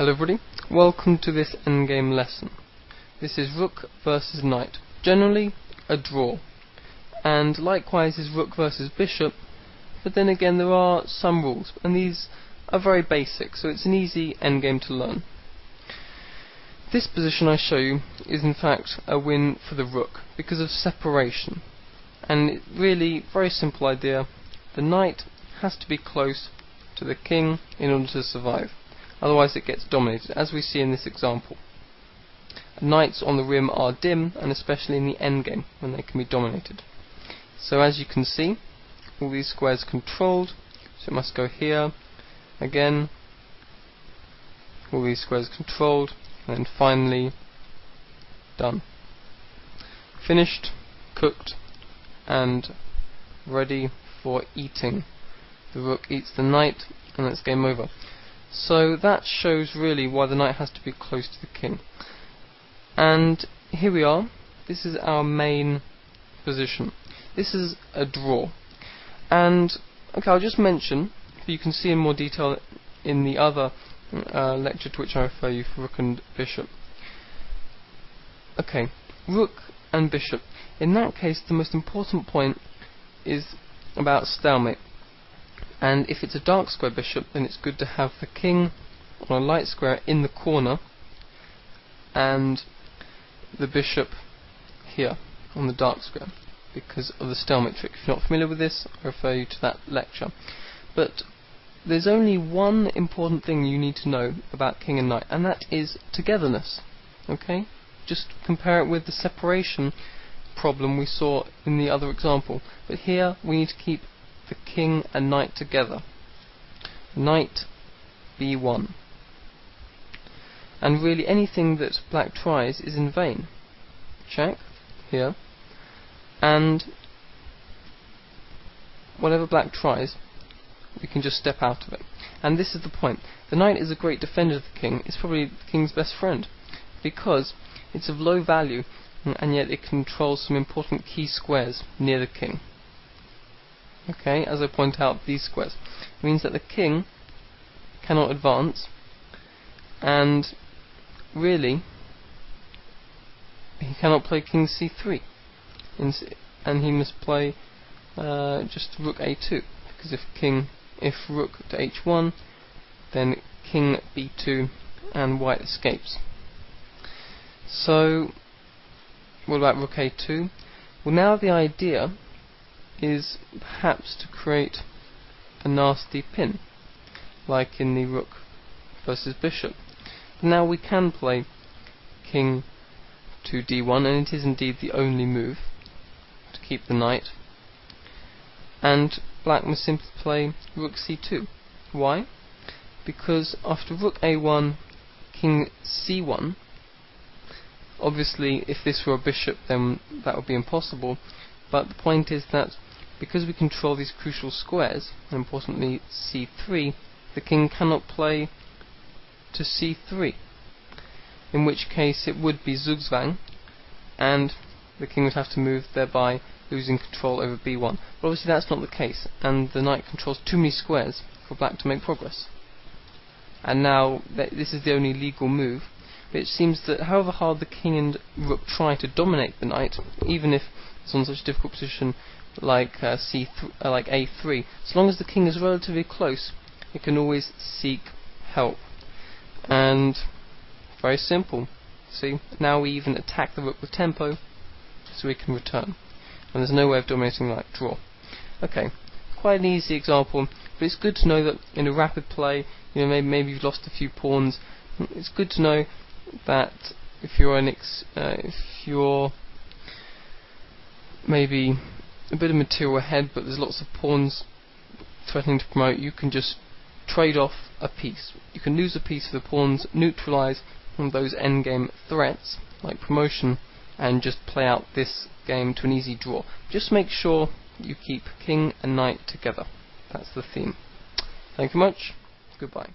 Hello everybody, welcome to this endgame lesson. This is rook versus knight, generally a draw, and likewise is rook versus bishop, but then again there are some rules, and these are very basic, so it's an easy endgame to learn. This position I show you is in fact a win for the rook because of separation, and really very simple idea. The knight has to be close to the king in order to survive. Otherwise it gets dominated, as we see in this example. Knights on the rim are dim, and especially in the endgame, when they can be dominated. So as you can see, all these squares controlled, so it must go here, again, all these squares controlled, and then finally, done. Finished, cooked, and ready for eating. The rook eats the knight, and that's game over. So that shows really why the knight has to be close to the king. And here we are. This is our main position. This is a draw. And okay, I'll just mention, you can see in more detail in the other lecture to which I refer you for rook and bishop. Okay, rook and bishop. In that case, the most important point is about stalemate. And if it's a dark square bishop, then it's good to have the king on a light square in the corner and the bishop here on the dark square because of the stalemate trick. If you're not familiar with this, I refer you to that lecture. But there's only one important thing you need to know about king and knight, and that is togetherness. Okay? Just compare it with the separation problem we saw in the other example. But here we need to keep the king and knight together. Knight b1. And really anything that black tries is in vain. Check here. And whatever black tries, we can just step out of it. And this is the point. The knight is a great defender of the king. It's probably the king's best friend because it's of low value and yet it controls some important key squares near the king. Okay, as I point out, these squares. It means that the king cannot advance, and really, he cannot play king c3, and he must play just rook a2, because if rook to h1, then king b2, and white escapes. So, what about rook a2? Well, now the idea is perhaps to create a nasty pin, like in the rook versus bishop. Now we can play king to d1, and it is indeed the only move to keep the knight. And black must simply play rook c2. Why? Because after rook a1, king c1, obviously if this were a bishop then that would be impossible, but the point is that because we control these crucial squares, and importantly c3, the king cannot play to c3, in which case it would be Zugzwang, and the king would have to move, thereby losing control over b1. But obviously that's not the case, and the knight controls too many squares for black to make progress. And now this is the only legal move. But it seems that however hard the king and rook try to dominate the knight, even if it's on such a difficult position like like a3, as long as the king is relatively close, it can always seek help. And very simple. See, now we even attack the rook with tempo, so we can return. And there's no way of dominating like draw. Okay, quite an easy example, but it's good to know that in a rapid play, you know, maybe you've lost a few pawns. It's good to know that if you're maybe a bit of material ahead, but there's lots of pawns threatening to promote, you can just trade off a piece. You can lose a piece for the pawns, neutralize those endgame threats like promotion, and just play out this game to an easy draw. Just make sure you keep king and knight together. That's the theme. Thank you much. Goodbye.